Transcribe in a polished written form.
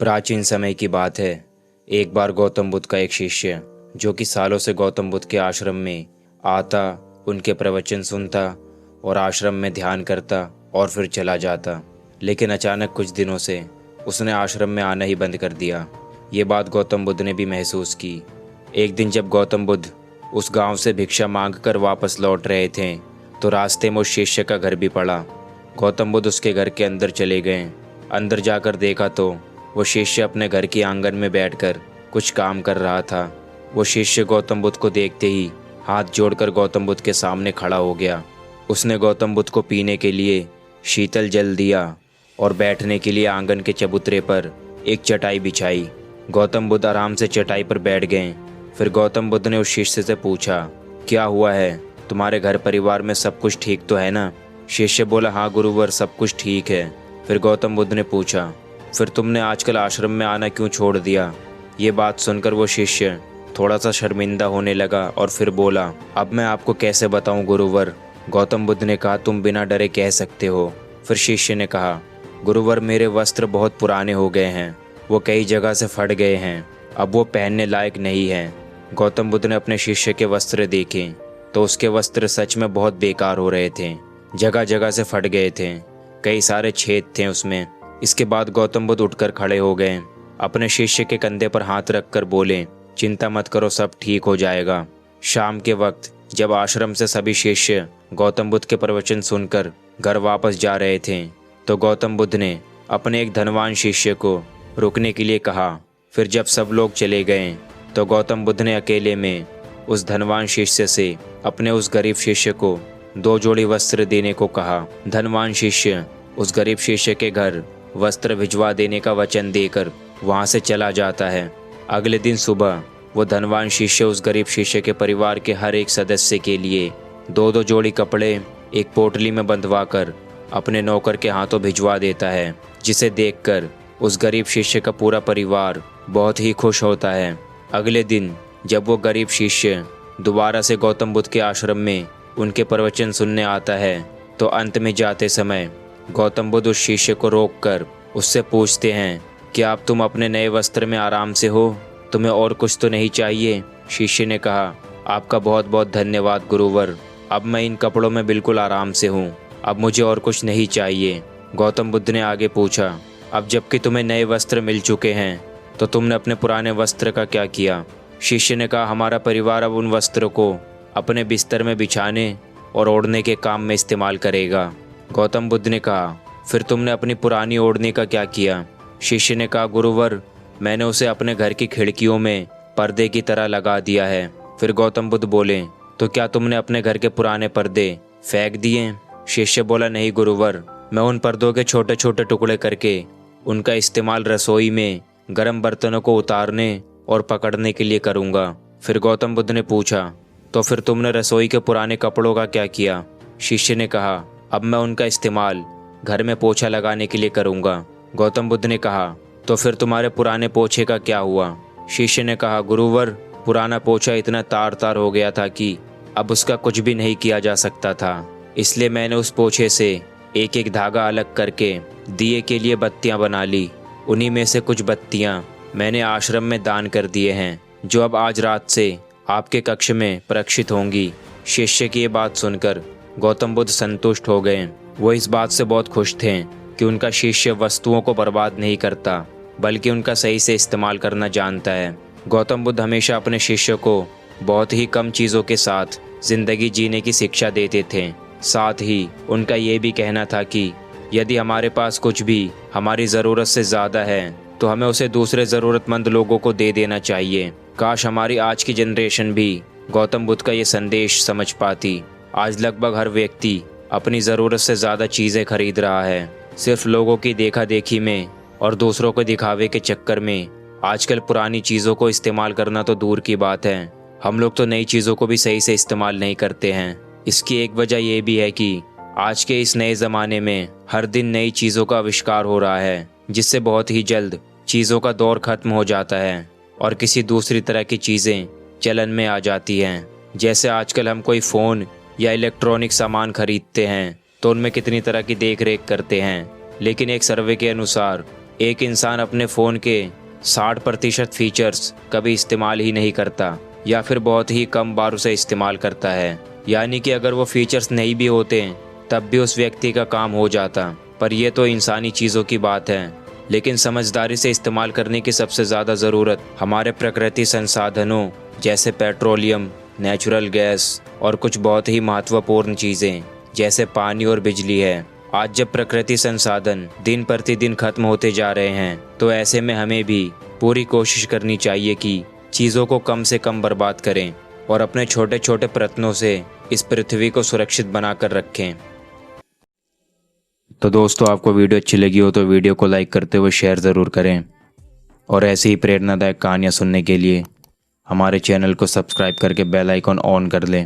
प्राचीन समय की बात है। एक बार गौतम बुद्ध का एक शिष्य, जो कि सालों से गौतम बुद्ध के आश्रम में आता, उनके प्रवचन सुनता और आश्रम में ध्यान करता और फिर चला जाता, लेकिन अचानक कुछ दिनों से उसने आश्रम में आना ही बंद कर दिया। ये बात गौतम बुद्ध ने भी महसूस की। एक दिन जब गौतम बुद्ध उस गांव से भिक्षा मांगकर वापस लौट रहे थे, तो रास्ते में उस शिष्य का घर भी पड़ा। गौतम बुद्ध उसके घर के अंदर चले गए। अंदर जाकर देखा तो वो शिष्य अपने घर के आंगन में बैठकर कुछ काम कर रहा था। वो शिष्य गौतम बुद्ध को देखते ही हाथ जोड़कर गौतम बुद्ध के सामने खड़ा हो गया। उसने गौतम बुद्ध को पीने के लिए शीतल जल दिया और बैठने के लिए आंगन के चबूतरे पर एक चटाई बिछाई। गौतम बुद्ध आराम से चटाई पर बैठ गए। फिर गौतम बुद्ध ने उस शिष्य से पूछा, क्या हुआ है? तुम्हारे घर परिवार में सब कुछ ठीक तो है ना? शिष्य बोला, हाँ गुरुवर, सब कुछ ठीक है। फिर गौतम बुद्ध ने पूछा, फिर तुमने आजकल आश्रम में आना क्यों छोड़ दिया? ये बात सुनकर वो शिष्य थोड़ा सा शर्मिंदा होने लगा और फिर बोला, अब मैं आपको कैसे बताऊं गुरुवर? गौतम बुद्ध ने कहा, तुम बिना डरे कह सकते हो। फिर शिष्य ने कहा, गुरुवर, मेरे वस्त्र बहुत पुराने हो गए हैं, वो कई जगह से फट गए हैं, अब वो पहनने लायक नहीं हैं। गौतम बुद्ध ने अपने शिष्य के वस्त्र देखे तो उसके वस्त्र सच में बहुत बेकार हो रहे थे, जगह जगह से फट गए थे, कई सारे छेद थे उसमें। इसके बाद गौतम बुद्ध उठकर खड़े हो गए, अपने शिष्य के कंधे पर हाथ रखकर बोले, चिंता मत करो, सब ठीक हो जाएगा। शाम के वक्त जब आश्रम से सभी शिष्य गौतम बुद्ध के प्रवचन सुनकर घर वापस जा रहे थे, तो गौतम बुद्ध ने अपने एक धनवान शिष्य को रुकने के लिए कहा। फिर जब सब लोग चले गए तो गौतम बुद्ध ने अकेले में उस धनवान शिष्य से अपने उस गरीब शिष्य को 2 जोड़ी वस्त्र देने को कहा। धनवान शिष्य उस गरीब शिष्य के घर वस्त्र भिजवा देने का वचन देकर वहां से चला जाता है। अगले दिन सुबह वो धनवान शिष्य उस गरीब शिष्य के परिवार के हर एक सदस्य के लिए 2-2 जोड़ी कपड़े एक पोटली में बंधवा कर अपने नौकर के हाथों भिजवा देता है, जिसे देखकर उस गरीब शिष्य का पूरा परिवार बहुत ही खुश होता है। अगले दिन जब वो गरीब शिष्य दोबारा से गौतम बुद्ध के आश्रम में उनके प्रवचन सुनने आता है, तो अंत में जाते समय गौतम बुद्ध उस शिष्य को रोककर उससे पूछते हैं, क्या अब तुम अपने नए वस्त्र में आराम से हो? तुम्हें और कुछ तो नहीं चाहिए? शिष्य ने कहा, आपका बहुत बहुत धन्यवाद गुरुवर, अब मैं इन कपड़ों में बिल्कुल आराम से हूँ, अब मुझे और कुछ नहीं चाहिए। गौतम बुद्ध ने आगे पूछा, अब जबकि तुम्हें नए वस्त्र मिल चुके हैं, तो तुमने अपने पुराने वस्त्र का क्या किया? शिष्य ने कहा, हमारा परिवार अब उन वस्त्रों को अपने बिस्तर में बिछाने और ओढ़ने के काम में इस्तेमाल करेगा। गौतम बुद्ध ने कहा, फिर तुमने अपनी पुरानी ओढ़नी का क्या किया? शिष्य ने कहा, गुरुवर, मैंने उसे अपने घर की खिड़कियों में पर्दे की तरह लगा दिया है। फिर गौतम बुद्ध बोले, तो क्या तुमने अपने घर के पुराने पर्दे फेंक दिए? शिष्य बोला, नहीं गुरुवर, मैं उन पर्दों के छोटे छोटे टुकड़े करके उनका इस्तेमाल रसोई में गर्म बर्तनों को उतारने और पकड़ने के लिए करूँगा। फिर गौतम बुद्ध ने पूछा, तो फिर तुमने रसोई के पुराने कपड़ों का क्या किया? शिष्य ने कहा, अब मैं उनका इस्तेमाल घर में पोछा लगाने के लिए करूँगा। गौतम बुद्ध ने कहा, तो फिर तुम्हारे पुराने पोछे का क्या हुआ? शिष्य ने कहा, गुरुवर, पुराना पोछा इतना तार तार हो गया था कि अब उसका कुछ भी नहीं किया जा सकता था, इसलिए मैंने उस पोछे से एक एक धागा अलग करके दिए के लिए बत्तियां बना ली। उन्हीं में से कुछ बत्तियां मैंने आश्रम में दान कर दिए हैं, जो अब आज रात से आपके कक्ष में प्रक्षित होंगी। शिष्य की ये बात सुनकर गौतम बुद्ध संतुष्ट हो गए। वो इस बात से बहुत खुश थे कि उनका शिष्य वस्तुओं को बर्बाद नहीं करता, बल्कि उनका सही से इस्तेमाल करना जानता है। गौतम बुद्ध हमेशा अपने शिष्य को बहुत ही कम चीज़ों के साथ जिंदगी जीने की शिक्षा देते थे। साथ ही उनका ये भी कहना था कि यदि हमारे पास कुछ भी हमारी ज़रूरत से ज़्यादा है, तो हमें उसे दूसरे ज़रूरतमंद लोगों को दे देना चाहिए। काश हमारी आज की जनरेशन भी गौतम बुद्ध का ये संदेश समझ पाती। आज लगभग हर व्यक्ति अपनी ज़रूरत से ज़्यादा चीज़ें खरीद रहा है, सिर्फ लोगों की देखा देखी में और दूसरों को दिखावे के चक्कर में। आजकल पुरानी चीज़ों को इस्तेमाल करना तो दूर की बात है, हम लोग तो नई चीज़ों को भी सही से इस्तेमाल नहीं करते हैं। इसकी एक वजह यह भी है कि आज के इस नए ज़माने में हर दिन नई चीज़ों का आविष्कार हो रहा है, जिससे बहुत ही जल्द चीज़ों का दौर ख़त्म हो जाता है और किसी दूसरी तरह की चीज़ें चलन में आ जाती हैं। जैसे आजकल हम कोई फ़ोन या इलेक्ट्रॉनिक सामान खरीदते हैं तो उनमें कितनी तरह की देख रेख करते हैं, लेकिन एक सर्वे के अनुसार एक इंसान अपने फ़ोन के 60% फीचर्स कभी इस्तेमाल ही नहीं करता या फिर बहुत ही कम बार उसे इस्तेमाल करता है। यानी कि अगर वो फीचर्स नहीं भी होते तब भी उस व्यक्ति का काम हो जाता। पर यह तो इंसानी चीज़ों की बात है, लेकिन समझदारी से इस्तेमाल करने की सबसे ज़्यादा ज़रूरत हमारे प्रकृति संसाधनों जैसे पेट्रोलियम, नेचुरल गैस और कुछ बहुत ही महत्वपूर्ण चीज़ें जैसे पानी और बिजली है। आज जब प्रकृति संसाधन दिन प्रतिदिन खत्म होते जा रहे हैं तो ऐसे में हमें भी पूरी कोशिश करनी चाहिए कि चीज़ों को कम से कम बर्बाद करें और अपने छोटे छोटे प्रयत्नों से इस पृथ्वी को सुरक्षित बनाकर रखें। तो दोस्तों, आपको वीडियो अच्छी लगी हो तो वीडियो को लाइक करते हुए शेयर ज़रूर करें और ऐसी ही प्रेरणादायक कहानियाँ सुनने के लिए हमारे चैनल को सब्सक्राइब करके बेल आइकॉन ऑन कर लें।